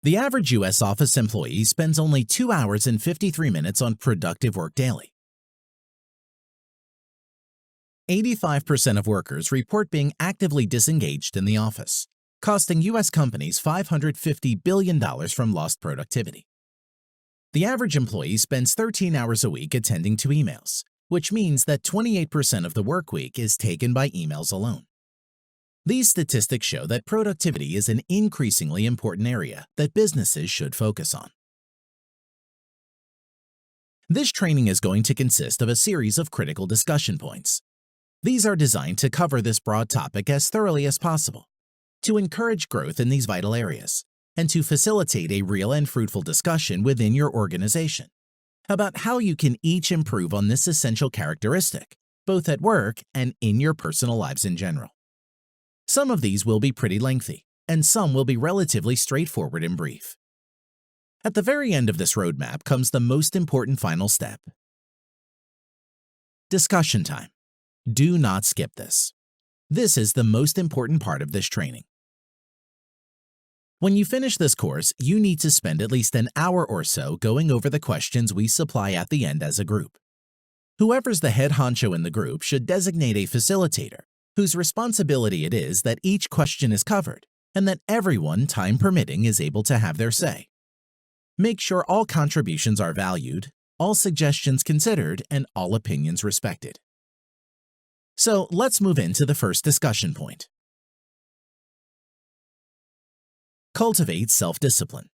The average U.S. office employee spends only 2 hours and 53 minutes on productive work daily. 85% of workers report being actively disengaged in the office, costing U.S. companies $550 billion from lost productivity. The average employee spends 13 hours a week attending to emails, which means that 28% of the work week is taken by emails alone. These statistics show that productivity is an increasingly important area that businesses should focus on. This training is going to consist of a series of critical discussion points. These are designed to cover this broad topic as thoroughly as possible, to encourage growth in these vital areas, and to facilitate a real and fruitful discussion within your organization about how you can each improve on this essential characteristic, both at work and in your personal lives in general. Some of these will be pretty lengthy, and some will be relatively straightforward and brief. At the very end of this roadmap comes the most important final step. Discussion time. Do not skip this. This is the most important part of this training. When you finish this course, you need to spend at least an hour or so going over the questions we supply at the end as a group. Whoever's the head honcho in the group should designate a facilitator whose responsibility it is that each question is covered and that everyone, time permitting, is able to have their say. Make sure all contributions are valued, all suggestions considered, and all opinions respected. So let's move into the first discussion point. Cultivate self-discipline.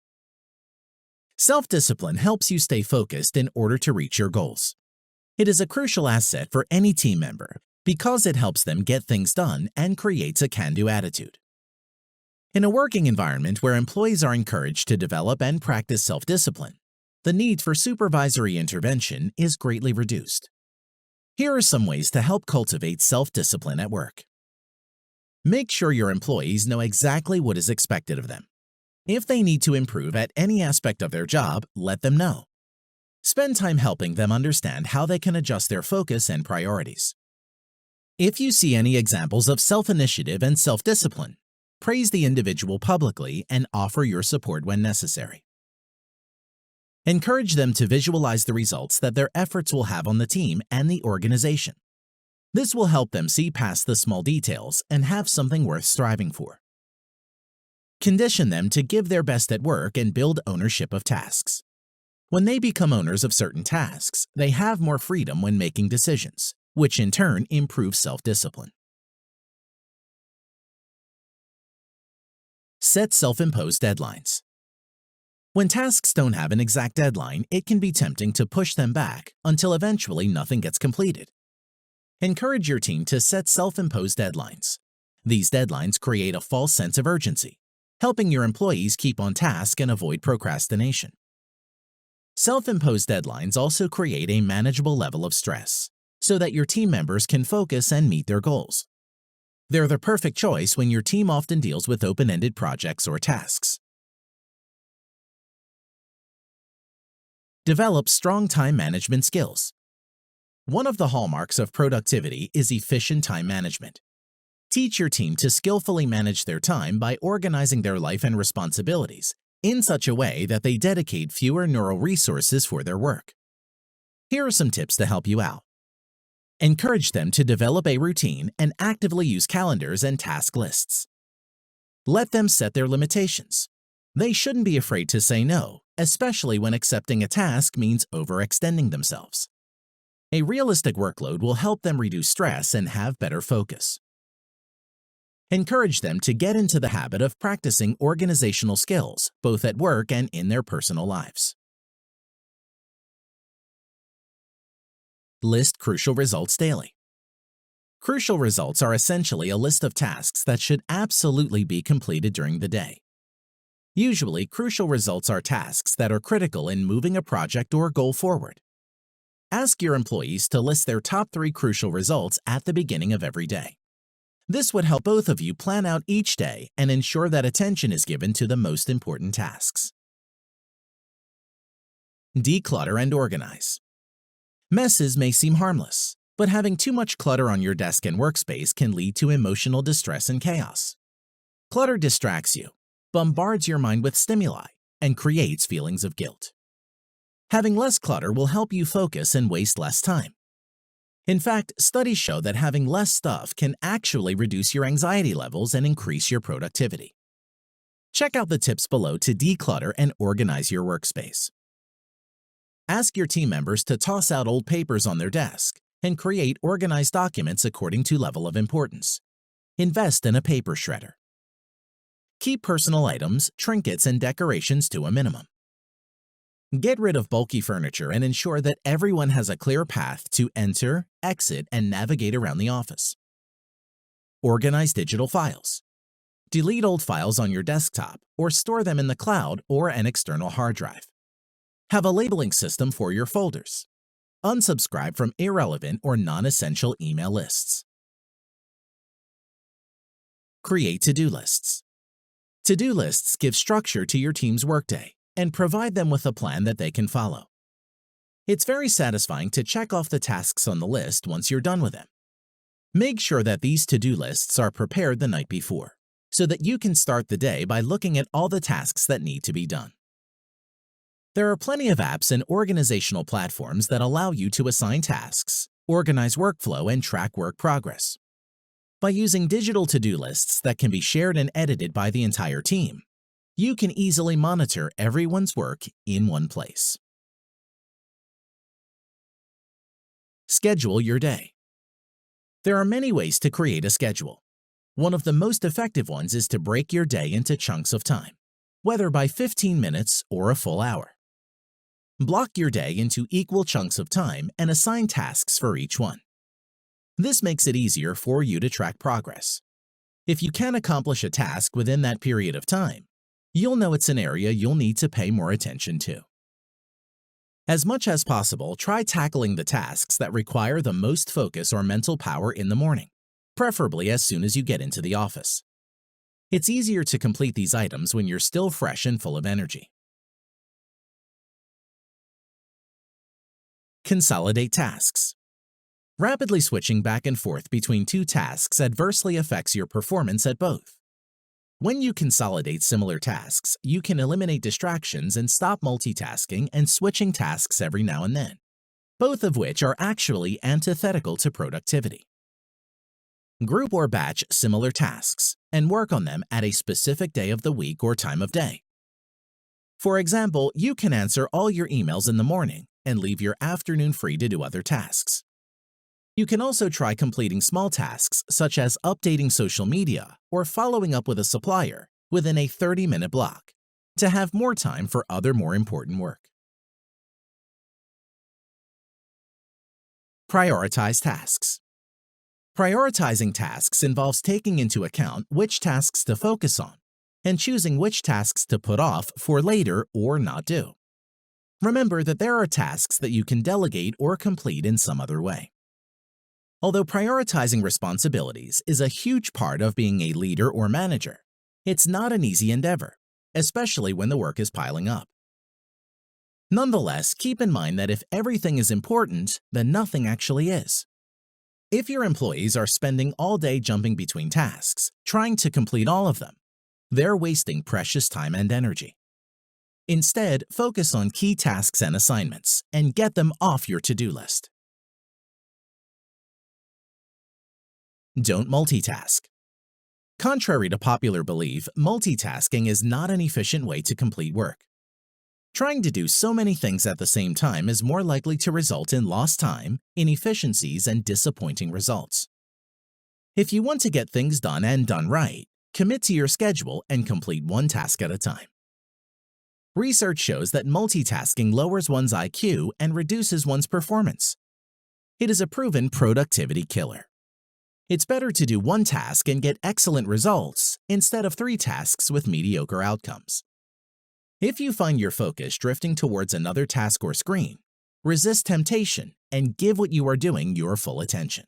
Self-discipline helps you stay focused in order to reach your goals. It is a crucial asset for any team member because it helps them get things done and creates a can-do attitude. In a working environment where employees are encouraged to develop and practice self-discipline, the need for supervisory intervention is greatly reduced. Here are some ways to help cultivate self-discipline at work. Make sure your employees know exactly what is expected of them. If they need to improve at any aspect of their job, let them know. Spend time helping them understand how they can adjust their focus and priorities. If you see any examples of self-initiative and self-discipline, praise the individual publicly and offer your support when necessary. Encourage them to visualize the results that their efforts will have on the team and the organization. This will help them see past the small details and have something worth striving for. Condition them to give their best at work and build ownership of tasks. When they become owners of certain tasks, they have more freedom when making decisions, which in turn improves self-discipline. Set self-imposed deadlines. When tasks don't have an exact deadline, it can be tempting to push them back until eventually nothing gets completed. Encourage your team to set self-imposed deadlines. These deadlines create a false sense of urgency, helping your employees keep on task and avoid procrastination. Self-imposed deadlines also create a manageable level of stress, so that your team members can focus and meet their goals. They're the perfect choice when your team often deals with open-ended projects or tasks. Develop strong time management skills. One of the hallmarks of productivity is efficient time management. Teach your team to skillfully manage their time by organizing their life and responsibilities in such a way that they dedicate fewer neural resources for their work. Here are some tips to help you out. Encourage them to develop a routine and actively use calendars and task lists. Let them set their limitations. They shouldn't be afraid to say no, especially when accepting a task means overextending themselves. A realistic workload will help them reduce stress and have better focus. Encourage them to get into the habit of practicing organizational skills, both at work and in their personal lives. List crucial results daily. Crucial results are essentially a list of tasks that should absolutely be completed during the day. Usually, crucial results are tasks that are critical in moving a project or goal forward. Ask your employees to list their top 3 crucial results at the beginning of every day. This would help both of you plan out each day and ensure that attention is given to the most important tasks. Declutter and organize. Messes may seem harmless, But having too much clutter on your desk and workspace can lead to emotional distress and chaos. Clutter distracts you, bombards your mind with stimuli, and creates feelings of guilt. Having less clutter will help you focus and waste less time. In fact, studies show that having less stuff can actually reduce your anxiety levels and increase your productivity. Check out the tips below to declutter and organize your workspace. Ask your team members to toss out old papers on their desk and create organized documents according to level of importance. Invest in a paper shredder. Keep personal items, trinkets, and decorations to a minimum. Get rid of bulky furniture and ensure that everyone has a clear path to enter, exit, and navigate around the office. Organize digital files. Delete old files on your desktop or store them in the cloud or an external hard drive. Have a labeling system for your folders. Unsubscribe from irrelevant or non-essential email lists. Create to-do lists. To-do lists give structure to your team's workday and provide them with a plan that they can follow. It's very satisfying to check off the tasks on the list once you're done with them. Make sure that these to-do lists are prepared the night before, so that you can start the day by looking at all the tasks that need to be done. There are plenty of apps and organizational platforms that allow you to assign tasks, organize workflow, and track work progress. By using digital to-do lists that can be shared and edited by the entire team, you can easily monitor everyone's work in one place. Schedule your day. There are many ways to create a schedule. One of the most effective ones is to break your day into chunks of time, whether by 15 minutes or a full hour. Block your day into equal chunks of time and assign tasks for each one. This makes it easier for you to track progress. If you can accomplish a task within that period of time, you'll know it's an area you'll need to pay more attention to. As much as possible, try tackling the tasks that require the most focus or mental power in the morning, preferably as soon as you get into the office. It's easier to complete these items when you're still fresh and full of energy. Consolidate tasks. Rapidly switching back and forth between two tasks adversely affects your performance at both. When you consolidate similar tasks, you can eliminate distractions and stop multitasking and switching tasks every now and then, both of which are actually antithetical to productivity. Group or batch similar tasks and work on them at a specific day of the week or time of day. For example, you can answer all your emails in the morning and leave your afternoon free to do other tasks. You can also try completing small tasks such as updating social media or following up with a supplier within a 30-minute block to have more time for other more important work. Prioritize tasks. Prioritizing tasks involves taking into account which tasks to focus on and choosing which tasks to put off for later or not do. Remember that there are tasks that you can delegate or complete in some other way. Although prioritizing responsibilities is a huge part of being a leader or manager, it's not an easy endeavor, especially when the work is piling up. Nonetheless, keep in mind that if everything is important, then nothing actually is. If your employees are spending all day jumping between tasks, trying to complete all of them, they're wasting precious time and energy. Instead, focus on key tasks and assignments and get them off your to-do list. Don't multitask. Contrary to popular belief, multitasking is not an efficient way to complete work. Trying to do so many things at the same time is more likely to result in lost time, inefficiencies, and disappointing results. If you want to get things done and done right, commit to your schedule and complete one task at a time. Research shows that multitasking lowers one's IQ and reduces one's performance. It is a proven productivity killer. It's better to do one task and get excellent results instead of 3 tasks with mediocre outcomes. If you find your focus drifting towards another task or screen, resist temptation and give what you are doing your full attention.